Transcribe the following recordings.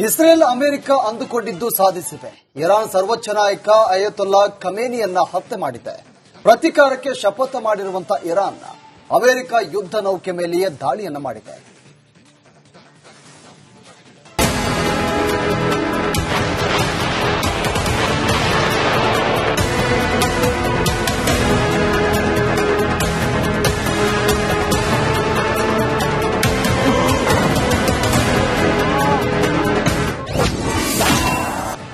Israel America ಅಂದುಕೊಂಡಿದ್ದು ಸಾಧಿಸಿವೆ. Iran ಸರ್ವೋಚ್ಚ ನಾಯಕ ಅಯತೊಲ್ಲಾ ಖಮೇನಿಯನ್ನ ಹತ್ಯೆ ಮಾಡಿದೆ. ಪ್ರತೀಕಾರಕ್ಕೆ ಶಪಥ ಮಾಡಿರುವಂತಹ ಇರಾನ್ ಅಮೆರಿಕ ಯುದ್ಧ ನೌಕೆ ಮೇಲೆಯೇ ದಾಳಿಯನ್ನ ಮಾಡಿದೆ.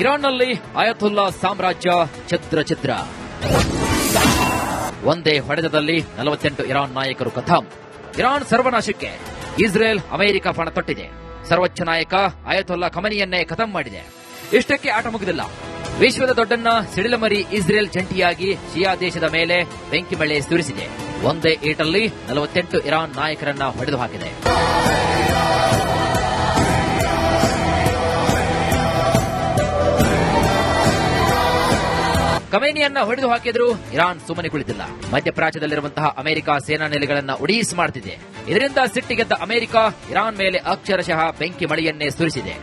ಇರಾನ್ನಲ್ಲಿ ಅಯತೊಲ್ಲಾ ಸಾಮ್ರಾಜ್ಯ ಛತ್ರ. ಒಂದೇ ಹೊಡೆತದಲ್ಲಿ 48 ಇರಾನ್ ನಾಯಕರು ಖತಂ. ಇರಾನ್ ಸರ್ವನಾಶಕ್ಕೆ ಇಸ್ರೇಲ್ ಅಮೆರಿಕ ಪಣ ತೊಟ್ಟಿದೆ. ಸರ್ವೋಚ್ಚ ನಾಯಕ ಅಯತೊಲ್ಲಾ ಖಮೇನಿಯನ್ನೇ ಖತಂ ಮಾಡಿದೆ. ಇಷ್ಟಕ್ಕೆ ಆಟ ಮುಗಿದಿಲ್ಲ. ವಿಶ್ವದ ದೊಡ್ಡನ್ನ ಸಿಡಿಲಮರಿ ಇಸ್ರೇಲ್ ಜಂಟಿಯಾಗಿ ಶಿಯಾ ದೇಶದ ಮೇಲೆ ಬೆಂಕಿ ಮಳೆ ಸುರಿಸಿದೆ. ಒಂದೇ ಏಟಲ್ಲಿ 48 ಇರಾನ್ ನಾಯಕರನ್ನ ಹೊಡೆದು ಹಾಕಿದೆ. ಖಮೇನಿಯನ್ನ ಹೊಡೆದು ಹಾಕಿದ್ರು ಇರಾನ್ ಸುಮ್ಮನೆ ಕುಳಿತಿಲ್ಲ. ಮಧ್ಯಪ್ರಾಚ್ಯದಲ್ಲಿರುವಂತಹ ಅಮೆರಿಕ ಸೇನಾ ನೆಲೆಗಳನ್ನ ಉಡೀಸ್ ಮಾಡುತ್ತಿದೆ. ಇದರಿಂದ ಸಿಟ್ಟಿಗೆದ್ದ ಅಮೆರಿಕ ಇರಾನ್ ಮೇಲೆ ಅಕ್ಷರಶಃ ಬೆಂಕಿ ಮಳೆಯನ್ನೇ ಸುರಿಸಿದೆ.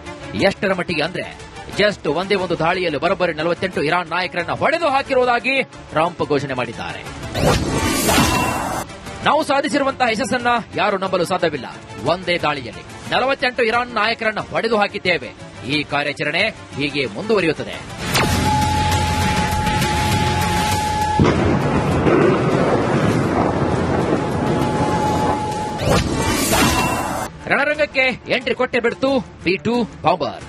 ಎಷ್ಟರ ಮಟ್ಟಿಗೆ ಅಂದ್ರೆ ಜಸ್ಟ್ ಒಂದೇ ಒಂದು ದಾಳಿಯಲ್ಲಿ ಬರೋಬ್ಬರಿ 48 ಇರಾನ್ ನಾಯಕರನ್ನ ಹೊಡೆದು ಹಾಕಿರುವುದಾಗಿ ಟ್ರಂಪ್ ಘೋಷಣೆ ಮಾಡಿದ್ದಾರೆ. ನಾವು ಸಾಧಿಸಿರುವಂತಹ ಯಶಸ್ಸನ್ನ ಯಾರು ನಂಬಲು ಸಾಧ್ಯವಿಲ್ಲ. ಒಂದೇ ದಾಳಿಯಲ್ಲಿ 48 ಇರಾನ್ ನಾಯಕರನ್ನ ಹೊಡೆದು ಹಾಕಿದ್ದೇವೆ. ಈ ಕಾರ್ಯಾಚರಣೆ ಹೀಗೆ ಮುಂದುವರಿಯುತ್ತದೆ. ರಣರಂಗಕ್ಕೆ ಎಂಟ್ರಿ ಕೊಟ್ಟೆ ಬಿಡ್ತು B-2 ಬಾಂಬರ್.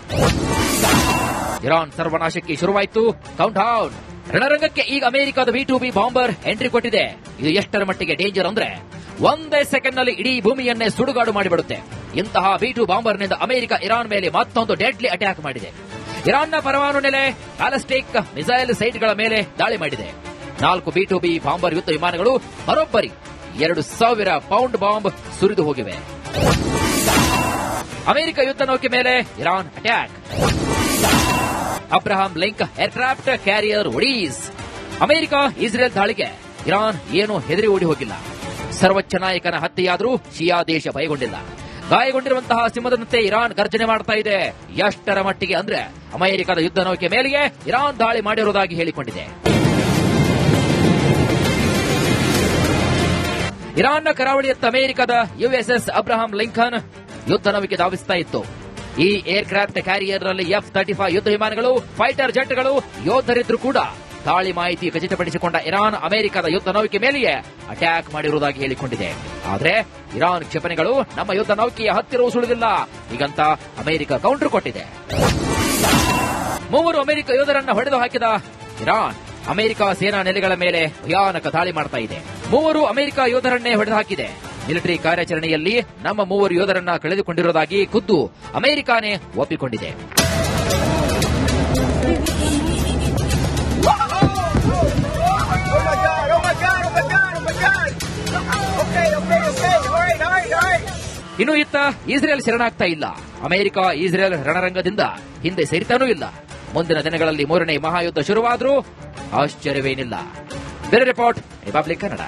ಇರಾನ್ ಸರ್ವನಾಶಕ್ಕೆ ಶುರುವಾಯಿತು ಕೌಂಟ್ ಡೌನ್. ರಣರಂಗಕ್ಕೆ ಈಗ ಅಮೆರಿಕದ B-2B ಬಾಂಬರ್ ಎಂಟ್ರಿ ಕೊಟ್ಟಿದೆ. ಇದು ಎಷ್ಟರ ಮಟ್ಟಿಗೆ ಡೇಂಜರ್ ಅಂದ್ರೆ ಒಂದೇ ಸೆಕೆಂಡ್ ನಲ್ಲಿ ಇಡೀ ಭೂಮಿಯನ್ನೇ ಸುಡುಗಾಡು ಮಾಡಿಬಿಡುತ್ತೆ. ಇಂತಹ B-2 ಬಾಂಬರ್ನಿಂದ ಅಮೆರಿಕ ಇರಾನ್ ಮೇಲೆ ಮತ್ತೊಂದು ಡೆಡ್ಲಿ ಅಟ್ಯಾಕ್ ಮಾಡಿದೆ. ಇರಾನ್ನ ಪರಮಾಣು ನೆಲೆ ಬ್ಯಾಲಿಸ್ಟಿಕ್ ಮಿಸೈಲ್ ಸೈಟ್ಗಳ ಮೇಲೆ ದಾಳಿ ಮಾಡಿದೆ. 4 B-2B ಬಾಂಬರ್ ಯುದ್ಧ ವಿಮಾನಗಳು ಬರೋಬ್ಬರಿ 2000 ಪೌಂಡ್ ಬಾಂಬ್ ಸುರಿದು ಹೋಗಿವೆ. ಅಮೆರಿಕ ಯುದ್ಧ ನೌಕೆ ಮೇಲೆ Iran attack. Abraham Lincoln aircraft carrier ಒಡೀಸ್. ಅಮೆರಿಕ ಇಸ್ರೇಲ್ ದಾಳಿಗೆ ಇರಾನ್ ಏನು ಹೆದರಿ ಓಡಿ ಹೋಗಿಲ್ಲ. ಸರ್ವೋಚ್ಚ ನಾಯಕನ ಹತ್ಯೆಯಾದರೂ ಶಿಯಾ ದೇಶ ಭಯಗೊಂಡಿಲ್ಲ. ಗಾಯಗೊಂಡಿರುವಂತಹ ಸಿಂಹದಂತೆ ಇರಾನ್ ಗರ್ಜನೆ ಮಾಡ್ತಾ ಇದೆ. ಎಷ್ಟರ ಮಟ್ಟಿಗೆ ಅಂದ್ರೆ ಅಮೆರಿಕದ ಯುದ್ಧ ನೌಕೆ ಮೇಲೆಯೇ ಇರಾನ್ ದಾಳಿ ಮಾಡಿರುವುದಾಗಿ ಹೇಳಿಕೊಂಡಿದೆ. ಇರಾನ್ನ ಕರಾವಳಿಯತ್ತ ಅಮೆರಿಕದ USS ಅಬ್ರಹಾಂ ಲಿಂಕನ್ ಯುದ್ಧ ನೌಕೆ ಧಾವಿಸ್ತಾ ಇತ್ತು. ಈ ಏರ್ಕ್ರಾಫ್ಟ್ ಕ್ಯಾರಿಯರ್ ನಲ್ಲಿ F-35 ಯುದ್ಧ ವಿಮಾನಗಳು, ಫೈಟರ್ ಜೆಟ್ಗಳು ಯೋಧರಿದ್ರು ಕೂಡ ದಾಳಿ ಮಾಹಿತಿ ಖಚಿತಪಡಿಸಿಕೊಂಡ ಇರಾನ್ ಅಮೆರಿಕದ ಯುದ್ಧ ನೌಕೆ ಮೇಲೆಯೇ ಅಟ್ಯಾಕ್ ಮಾಡಿರುವುದಾಗಿ ಹೇಳಿಕೊಂಡಿದೆ. ಆದರೆ ಇರಾನ್ ಕ್ಷಿಪಣಿಗಳು ನಮ್ಮ ಯುದ್ಧ ನೌಕೆಯ ಹತ್ತಿರವೂ ಸುಳಿದಿಲ್ಲ ಹೀಗಂತ ಅಮೆರಿಕ ಕೌಂಟರ್ ಕೊಟ್ಟಿದೆ. 3 ಅಮೆರಿಕ ಯೋಧರನ್ನ ಹೊಡೆದು ಹಾಕಿದ ಇರಾನ್ ಅಮೆರಿಕ ಸೇನಾ ನೆಲೆಗಳ ಮೇಲೆ ಭಯಾನಕ ದಾಳಿ ಮಾಡ್ತಾ ಇದೆ. 3 ಅಮೆರಿಕ ಯೋಧರನ್ನೇ ಹೊಡೆದು ಹಾಕಿದೆ. ಮಿಲಿಟರಿ ಕಾರ್ಯಾಚರಣೆಯಲ್ಲಿ ನಮ್ಮ 3 ಯೋಧರನ್ನ ಕಳೆದುಕೊಂಡಿರುವುದಾಗಿ ಖುದ್ದು ಅಮೆರಿಕಾನೇ ಒಪ್ಪಿಕೊಂಡಿದೆ. ಇನ್ನು ಇತ್ತ ಇಸ್ರೇಲ್ ಶರಣಾಗ್ತಾ ಇಲ್ಲ. ಅಮೆರಿಕ ಇಸ್ರೇಲ್ ರಣರಂಗದಿಂದ ಹಿಂದೆ ಸರಿತಾನೂ ಇಲ್ಲ. ಮುಂದಿನ ದಿನಗಳಲ್ಲಿ 3ನೇ ಮಹಾಯುದ್ಧ ಶುರುವಾದರೂ ಆಶ್ಚರ್ಯವೇನಿಲ್ಲ. ಬೇರೆ report Republic Kannada.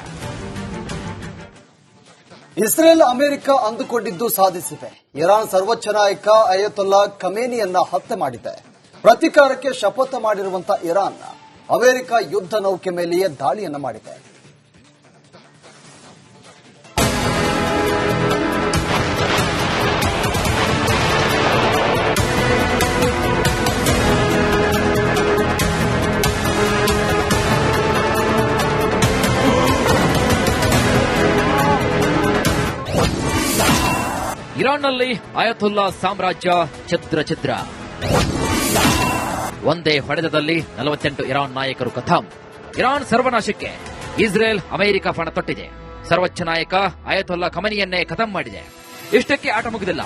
Israel America ಅಂದುಕೊಂಡಿದ್ದು ಸಾಧಿಸಿವೆ. ಇರಾನ್ ಸರ್ವೋಚ್ಚ ನಾಯಕ ಅಯತೊಲ್ಲಾ ಖಮೇನಿಯನ್ನ ಹತ್ಯೆ ಮಾಡಿದೆ. ಪ್ರತೀಕಾರಕ್ಕೆ ಶಪಥ ಮಾಡಿರುವಂತಹ ಇರಾನ್ ಅಮೆರಿಕ ಯುದ್ಧ ನೌಕೆ ಮೇಲೆಯೇ ದಾಳಿಯನ್ನ ಮಾಡಿದೆ. ಇರಾನ್ನಲ್ಲಿ ಅಯತೊಲ್ಲಾ ಸಾಮ್ರಾಜ್ಯ ಛತ್ರ. ಒಂದೇ ಹೊಡೆತದಲ್ಲಿ 48 ಇರಾನ್ ನಾಯಕರು ಖತಂ. ಇರಾನ್ ಸರ್ವನಾಶಕ್ಕೆ ಇಸ್ರೇಲ್ ಅಮೆರಿಕ ಪಣ ತೊಟ್ಟಿದೆ. ಸರ್ವೋಚ್ಚ ನಾಯಕ ಅಯತೊಲ್ಲಾ ಖಮೇನಿಯನ್ನೇ ಖತಂ ಮಾಡಿದೆ. ಇಷ್ಟಕ್ಕೆ ಆಟ ಮುಗಿದಿಲ್ಲ.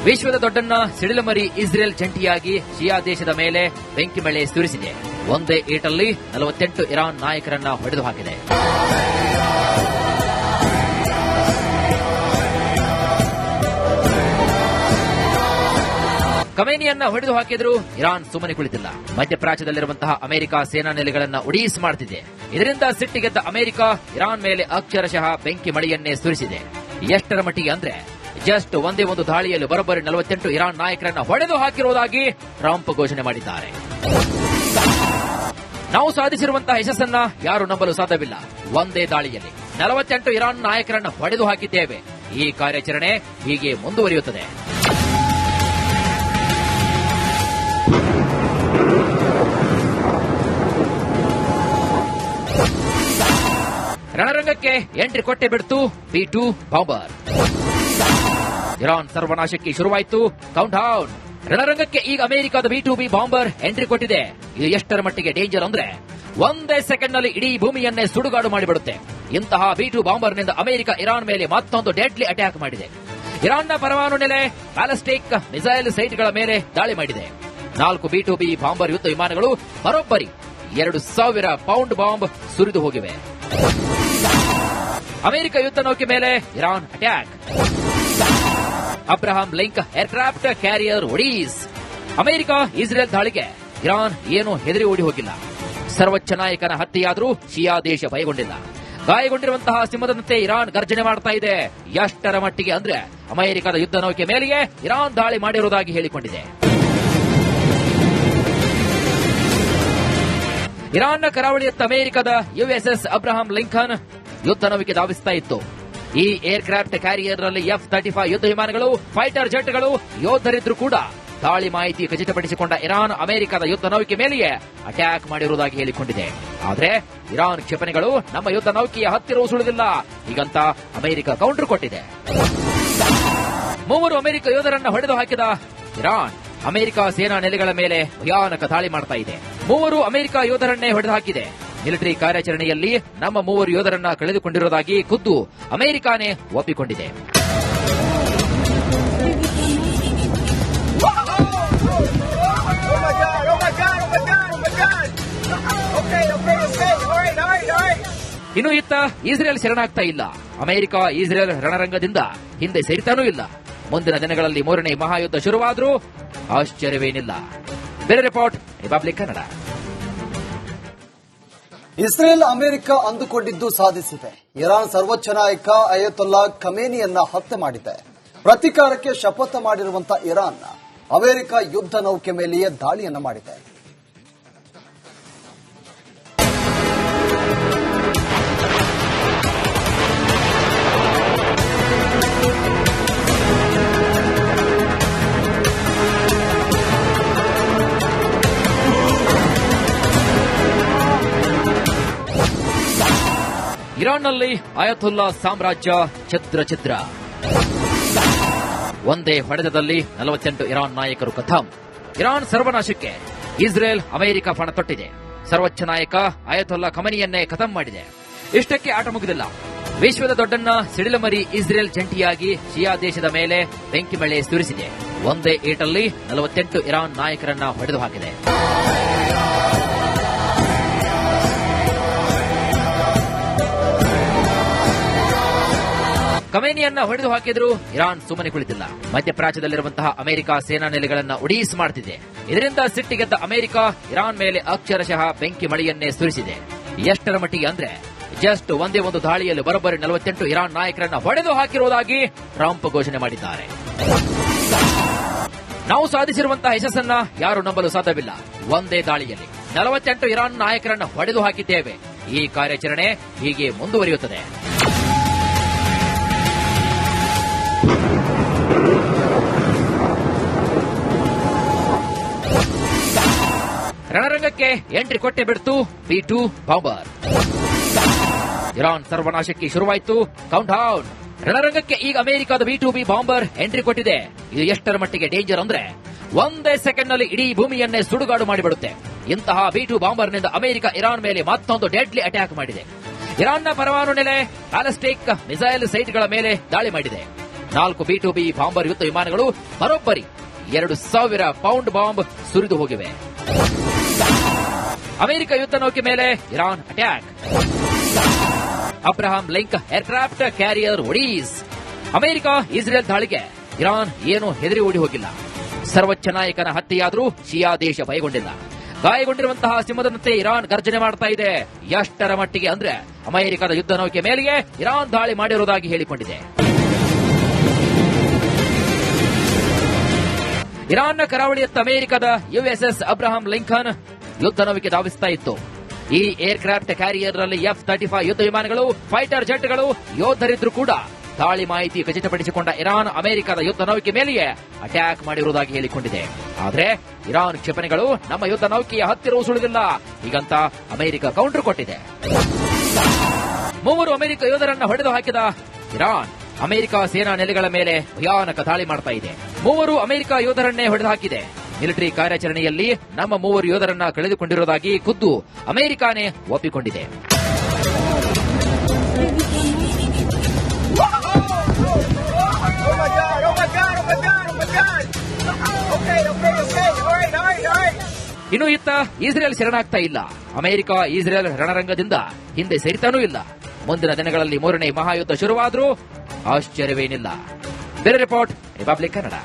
ವಿಶ್ವದ ದೊಡ್ಡನ್ನ ಸಿಡಿಲಮರಿ ಇಸ್ರೇಲ್ ಜಂಟಿಯಾಗಿ ಶಿಯಾ ದೇಶದ ಮೇಲೆ ಬೆಂಕಿ ಮಳೆ ಸುರಿಸಿದೆ. ಒಂದೇ ಏಟಲ್ಲಿ 48 ಇರಾನ್ ನಾಯಕರನ್ನ ಹೊಡೆದು ಹಾಕಿದೆ. ಖಮೇನಿಯನ್ನ ಹೊಡೆದು ಹಾಕಿದ್ರು ಇರಾನ್ ಸುಮ್ಮನೆ ಕುಳಿತಿಲ್ಲ. ಮಧ್ಯಪ್ರಾಚ್ಯದಲ್ಲಿರುವಂತಹ ಅಮೆರಿಕ ಸೇನಾ ನೆಲೆಗಳನ್ನ ಉಡೀಸ್ ಮಾಡುತ್ತಿದೆ. ಇದರಿಂದ ಸಿಟ್ಟಿಗೆದ್ದ ಅಮೆರಿಕ ಇರಾನ್ ಮೇಲೆ ಅಕ್ಷರಶಃ ಬೆಂಕಿ ಮಳೆಯನ್ನೇ ಸುರಿಸಿದೆ. ಎಷ್ಟರ ಮಟ್ಟಿಗೆ ಅಂದ್ರೆ ಜಸ್ಟ್ ಒಂದೇ ಒಂದು ದಾಳಿಯಲ್ಲಿ ಬರೋಬ್ಬರಿ 48 ಇರಾನ್ ನಾಯಕರನ್ನ ಹೊಡೆದು ಹಾಕಿರುವುದಾಗಿ ಟ್ರಂಪ್ ಘೋಷಣೆ ಮಾಡಿದ್ದಾರೆ. ನಾವು ಸಾಧಿಸಿರುವಂತಹ ಯಶಸ್ಸನ್ನ ಯಾರು ನಂಬಲು ಸಾಧ್ಯವಿಲ್ಲ. ಒಂದೇ ದಾಳಿಯಲ್ಲಿ 48 ಇರಾನ್ ನಾಯಕರನ್ನ ಹೊಡೆದು ಹಾಕಿದ್ದೇವೆ. ಈ ಕಾರ್ಯಾಚರಣೆ ಹೀಗೆ ಮುಂದುವರಿಯುತ್ತದೆ. ರಣರಂಗಕ್ಕೆ ಎಂಟ್ರಿ ಕೊಟ್ಟೆ ಬಿಡ್ತು B2 ಬಾಂಬರ್. ಇರಾನ್ ಸರ್ವನಾಶಕ್ಕೆ ಶುರುವಾಯಿತು ಕೌಂಟ್ ಡೌನ್. ರಣರಂಗಕ್ಕೆ ಈಗ ಅಮೆರಿಕದ B2B ಬಾಂಬರ್ ಎಂಟ್ರಿ ಕೊಟ್ಟಿದೆ. ಇದು ಎಷ್ಟರ ಮಟ್ಟಿಗೆ ಡೇಂಜರ್ ಅಂದ್ರೆ ಒಂದೇ ಸೆಕೆಂಡ್ ನಲ್ಲಿ ಇಡೀ ಭೂಮಿಯನ್ನೇ ಸುಡುಗಾಡು ಮಾಡಿಬಿಡುತ್ತೆ. ಇಂತಹ B2 ಬಾಂಬರ್ನಿಂದ ಅಮೆರಿಕ ಇರಾನ್ ಮೇಲೆ ಮತ್ತೊಂದು ಡೆಡ್ಲಿ ಅಟ್ಯಾಕ್ ಮಾಡಿದೆ. ಇರಾನ್ನ ಪರಮಾಣು ನೆಲೆ, ಬ್ಯಾಲಿಸ್ಟಿಕ್ ಮಿಸೈಲ್ ಸೈಟ್ಗಳ ಮೇಲೆ ದಾಳಿ ಮಾಡಿದೆ. 4 B2B ಬಾಂಬರ್ ಯುದ್ಧ ವಿಮಾನಗಳು ಬರೋಬ್ಬರಿ 2000 ಪೌಂಡ್ ಬಾಂಬ್ ಸುರಿದು ಹೋಗಿವೆ. ಅಮೆರಿಕ ಯುದ್ಧ ನೌಕೆ ಮೇಲೆ Iran attack. Abraham Lincoln aircraft carrier ಒಡೀಸ್. ಅಮೆರಿಕ ಇಸ್ರೇಲ್ ದಾಳಿಗೆ ಇರಾನ್ ಏನು ಹೆದರಿ ಓಡಿ ಹೋಗಿಲ್ಲ. ಸರ್ವೋಚ್ಚ ನಾಯಕನ ಹತ್ಯೆಯಾದರೂ ಶಿಯಾ ದೇಶ ಭಯಗೊಂಡಿಲ್ಲ. ಗಾಯಗೊಂಡಿರುವಂತಹ ಸಿಂಹದಂತೆ ಇರಾನ್ ಗರ್ಜನೆ ಮಾಡ್ತಾ ಇದೆ. ಎಷ್ಟರ ಮಟ್ಟಿಗೆ ಅಂದ್ರೆ ಅಮೆರಿಕದ ಯುದ್ಧ ನೌಕೆ ಮೇಲೆಯೇ ಇರಾನ್ ದಾಳಿ ಮಾಡಿರುವುದಾಗಿ ಹೇಳಿಕೊಂಡಿದೆ. ಇರಾನ್ನ ಕರಾವಳಿಯತ್ತ ಅಮೆರಿಕದ USS ಅಬ್ರಹಾಂ ಲಿಂಕನ್ ಯುದ್ಧ ನೌಕೆ ಧಾವಿಸ್ತಾ ಇತ್ತು. ಈ ಏರ್ಕ್ರಾಫ್ಟ್ ಕ್ಯಾರಿಯರ್ನಲ್ಲಿ F-35 ಯುದ್ಧ ವಿಮಾನಗಳು, ಫೈಟರ್ ಜೆಟ್ಗಳು ಯೋಧರಿದ್ರು ಕೂಡ ದಾಳಿ ಮಾಹಿತಿ ಖಚಿತಪಡಿಸಿಕೊಂಡ ಇರಾನ್ ಅಮೆರಿಕದ ಯುದ್ಧ ನೌಕೆ ಮೇಲೆಯೇ ಅಟ್ಯಾಕ್ ಮಾಡಿರುವುದಾಗಿ ಹೇಳಿಕೊಂಡಿದೆ. ಆದರೆ ಇರಾನ್ ಕ್ಷಿಪಣಿಗಳು ನಮ್ಮ ಯುದ್ಧ ನೌಕೆಯ ಹತ್ತಿರವೂ ಸುಳಿದಿಲ್ಲ ಹೀಗಂತ ಅಮೆರಿಕ ಕೌಂಟರ್ ಕೊಟ್ಟಿದೆ. 3 ಅಮೆರಿಕ ಯೋಧರನ್ನ ಹೊಡೆದು ಹಾಕಿದ ಇರಾನ್ ಅಮೆರಿಕ ಸೇನಾ ನೆಲೆಗಳ ಮೇಲೆ ಭಯಾನಕ ದಾಳಿ ಮಾಡ್ತಾ ಇದೆ. 3 ಅಮೆರಿಕ ಯೋಧರನ್ನೇ ಹೊಡೆದು ಹಾಕಿದೆ. ಮಿಲಿಟರಿ ಕಾರ್ಯಾಚರಣೆಯಲ್ಲಿ ನಮ್ಮ 3 ಯೋಧರನ್ನ ಕಳೆದುಕೊಂಡಿರುವುದಾಗಿ ಖುದ್ದು ಅಮೆರಿಕಾನೇ ಒಪ್ಪಿಕೊಂಡಿದೆ. ಇನ್ನು ಇತ್ತ ಇಸ್ರೇಲ್ ಶರಣಾಗ್ತಾ ಇಲ್ಲ. ಅಮೆರಿಕ ಇಸ್ರೇಲ್ ರಣರಂಗದಿಂದ ಹಿಂದೆ ಸರಿತಾನೂ ಇಲ್ಲ. ಮುಂದಿನ ದಿನಗಳಲ್ಲಿ 3ನೇ ಮಹಾಯುದ್ಧ ಶುರುವಾದರೂ ಆಶ್ಚರ್ಯವೇನಿಲ್ಲ. ಬೇರೆ report, Republic Kannada. Israel America ಅಂದುಕೊಂಡಿದ್ದು ಸಾಧಿಸಿದೆ. ಇರಾನ್ ಸರ್ವೋಚ್ಚ ನಾಯಕ ಅಯತೊಲ್ಲಾ ಖಮೇನಿಯನ್ನ ಹತ್ಯೆ ಮಾಡಿದೆ. ಪ್ರತೀಕಾರಕ್ಕೆ ಶಪಥ ಮಾಡಿರುವಂತಹ ಇರಾನ್ ಅಮೆರಿಕ ಯುದ್ಧ ನೌಕೆ ಮೇಲೆಯೇ ದಾಳಿಯನ್ನ ಮಾಡಿದೆ. ಇರಾನ್ನಲ್ಲಿ ಅಯತೊಲ್ಲಾ ಸಾಮ್ರಾಜ್ಯ ಛಿದ್ರ. ಒಂದೇ ಹೊಡೆತದಲ್ಲಿ 48 ಇರಾನ್ ನಾಯಕರು ಖತಮ್. ಇರಾನ್ ಸರ್ವನಾಶಕ್ಕೆ ಇಸ್ರೇಲ್ ಅಮೆರಿಕ ಪಣ ತೊಟ್ಟಿದೆ. ಸರ್ವೋಚ್ಚ ನಾಯಕ ಅಯತೊಲ್ಲಾ ಖಮೇನಿಯನ್ನೇ ಖತಮ್ ಮಾಡಿದೆ. ಇಷ್ಟಕ್ಕೆ ಆಟ ಮುಗಿದಿಲ್ಲ. ವಿಶ್ವದ ದೊಡ್ಡನ್ನ ಸಿಡಿಲಮರಿ ಇಸ್ರೇಲ್ ಜಂಟಿಯಾಗಿ ಶಿಯಾ ದೇಶದ ಮೇಲೆ ಬೆಂಕಿ ಮಳೆ ಸುರಿಸಿದೆ. ಒಂದೇ ಏಟಲ್ಲಿ 48 ಇರಾನ್ ನಾಯಕರನ್ನ ಹೊಡೆದು ಹಾಕಿದೆ. ಖಮೇನಿಯನ್ನ ಹೊಡೆದು ಹಾಕಿದ್ರು ಇರಾನ್ ಸುಮ್ಮನೆ ಕುಳಿತಿಲ್ಲ. ಮಧ್ಯಪ್ರಾಚ್ಯದಲ್ಲಿರುವಂತಹ ಅಮೆರಿಕ ಸೇನಾ ನೆಲೆಗಳನ್ನ ಒಡೀಸ್ ಮಾಡುತ್ತಿದೆ. ಇದರಿಂದ ಸಿಟ್ಟಿಗೆದ್ದ ಅಮೆರಿಕ ಇರಾನ್ ಮೇಲೆ ಅಕ್ಷರಶಃ ಬೆಂಕಿ ಮಳೆಯನ್ನೇ ಸುರಿಸಿದೆ. ಎಷ್ಟರ ಮಟ್ಟಿಗೆ ಅಂದ್ರೆ ಜಸ್ಟ್ ಒಂದೇ ಒಂದು ದಾಳಿಯಲ್ಲಿ ಬರೋಬ್ಬರಿ 48 ಇರಾನ್ ನಾಯಕರನ್ನ ಹೊಡೆದು ಹಾಕಿರುವುದಾಗಿ ಟ್ರಂಪ್ ಘೋಷಣೆ ಮಾಡಿದ್ದಾರೆ. ನಾವು ಸಾಧಿಸಿರುವಂತಹ ಯಶಸ್ಸನ್ನ ಯಾರು ನಂಬಲು ಸಾಧ್ಯವಿಲ್ಲ. ಒಂದೇ ದಾಳಿಯಲ್ಲಿ 48 ಇರಾನ್ ನಾಯಕರನ್ನ ಹೊಡೆದು ಹಾಕಿದ್ದೇವೆ. ಈ ಕಾರ್ಯಾಚರಣೆ ಹೀಗೆ ಮುಂದುವರಿಯುತ್ತದೆ. ರಣರಂಗಕ್ಕೆ ಎಂಟ್ರಿ ಕೊಟ್ಟೆ ಬಿಡ್ತು B2 ಬಾಂಬರ್. ಇರಾನ್ ಸರ್ವನಾಶಕ್ಕೆ ಶುರುವಾಯಿತು ಕೌಂಟ್ ಡೌನ್. ರಣರಂಗಕ್ಕೆ ಈಗ ಅಮೆರಿಕದ B2B ಬಾಂಬರ್ ಎಂಟ್ರಿ ಕೊಟ್ಟಿದೆ. ಇದು ಎಷ್ಟರ ಮಟ್ಟಿಗೆ ಡೇಂಜರ್ ಅಂದ್ರೆ ಒಂದೇ ಸೆಕೆಂಡ್ ನಲ್ಲಿ ಇಡೀ ಭೂಮಿಯನ್ನೇ ಸುಡುಗಾಡು ಮಾಡಿಬಿಡುತ್ತೆ. ಇಂತಹ B2 ಬಾಂಬರ್ನಿಂದ ಅಮೆರಿಕ ಇರಾನ್ ಮೇಲೆ ಮತ್ತೊಂದು ಡೆಡ್ಲಿ ಅಟ್ಯಾಕ್ ಮಾಡಿದೆ. ಇರಾನ್ನ ಪರಮಾಣು ನೆಲೆ, ಬ್ಯಾಲಿಸ್ಟಿಕ್ ಮಿಸೈಲ್ ಸೈಟ್ಗಳ ಮೇಲೆ ದಾಳಿ ಮಾಡಿದೆ. 4 B2B ಬಾಂಬರ್ ಯುದ್ಧ ವಿಮಾನಗಳು ಬರೋಬ್ಬರಿ 2000 ಪೌಂಡ್ ಬಾಂಬ್ ಸುರಿದು ಹೋಗಿವೆ. ಅಮೆರಿಕ ಯುದ್ಧ ನೌಕೆ ಮೇಲೆ Iran attack. Abraham Lincoln aircraft carrier ಒಡೀಸ್. ಅಮೆರಿಕ ಇಸ್ರೇಲ್ ದಾಳಿಗೆ ಇರಾನ್ ಏನು ಹೆದರಿ ಓಡಿ ಹೋಗಿಲ್ಲ. ಸರ್ವೋಚ್ಚ ನಾಯಕನ ಹತ್ಯೆಯಾದರೂ ಶಿಯಾ ದೇಶ ಭಯಗೊಂಡಿಲ್ಲ. ಗಾಯಗೊಂಡಿರುವಂತಹ ಸಿಂಹದಂತೆ ಇರಾನ್ ಗರ್ಜನೆ ಮಾಡ್ತಾ ಇದೆ. ಎಷ್ಟರ ಮಟ್ಟಿಗೆ ಅಂದ್ರೆ ಅಮೆರಿಕದ ಯುದ್ಧ ನೌಕೆ ಮೇಲೆಯೇ ಇರಾನ್ ದಾಳಿ ಮಾಡಿರುವುದಾಗಿ ಹೇಳಿಕೊಂಡಿದೆ. ಇರಾನ್ನ ಕರಾವಳಿಯತ್ತ ಅಮೆರಿಕದ ಯುಎಸ್ಎಸ್ ಅಬ್ರಹಾಂ ಲಿಂಕನ್ ಯುದ್ಧ ನೌಕೆ ಧಾವಿಸ್ತಾ ಇತ್ತು. ಈ ಏರ್ಕ್ರಾಫ್ಟ್ ಕ್ಯಾರಿಯರ್ನಲ್ಲಿ F-35 ಯುದ್ಧ ವಿಮಾನಗಳು, ಫೈಟರ್ ಜೆಟ್ಗಳು, ಯೋಧರಿದ್ರು ಕೂಡ ದಾಳಿ ಮಾಹಿತಿ ಖಚಿತಪಡಿಸಿಕೊಂಡ ಇರಾನ್ ಅಮೆರಿಕದ ಯುದ್ಧ ನೌಕೆ ಮೇಲೆಯೇ ಅಟ್ಯಾಕ್ ಮಾಡಿರುವುದಾಗಿ ಹೇಳಿಕೊಂಡಿದೆ. ಆದರೆ ಇರಾನ್ ಕ್ಷಿಪಣಿಗಳು ನಮ್ಮ ಯುದ್ಧ ನೌಕೆಯ ಹತ್ತಿರವೂ ಸುಳಿದಿಲ್ಲ ಹೀಗಂತ ಅಮೆರಿಕ ಕೌಂಟರ್ ಕೊಟ್ಟಿದೆ. 3 ಅಮೆರಿಕ ಯೋಧರನ್ನ ಹೊಡೆದು ಹಾಕಿದ ಇರಾನ್ ಅಮೆರಿಕ ಸೇನಾ ನೆಲೆಗಳ ಮೇಲೆ ಭಯಾನಕ ದಾಳಿ ಮಾಡ್ತಾ ಇದೆ. 3 ಅಮೆರಿಕ ಯೋಧರನ್ನೇ ಹೊಡೆದು ಹಾಕಿದೆ. ಮಿಲಿಟರಿ ಕಾರ್ಯಾಚರಣೆಯಲ್ಲಿ ನಮ್ಮ 3 ಯೋಧರನ್ನ ಕಳೆದುಕೊಂಡಿರುವುದಾಗಿ ಖುದ್ದು ಅಮೆರಿಕಾನೇ ಒಪ್ಪಿಕೊಂಡಿದೆ. ಇನ್ನು ಇತ್ತ ಇಸ್ರೇಲ್ ಶರಣಾಗ್ತಾ ಇಲ್ಲ. ಅಮೆರಿಕ ಇಸ್ರೇಲ್ ರಣರಂಗದಿಂದ ಹಿಂದೆ ಸರಿತಾನೂ ಇಲ್ಲ. ಮುಂದಿನ ದಿನಗಳಲ್ಲಿ 3ನೇ ಮಹಾಯುದ್ಧ ಶುರುವಾದರೂ ಆಶ್ಚರ್ಯವೇನಿಲ್ಲ. Bureau report, Republic Kannada.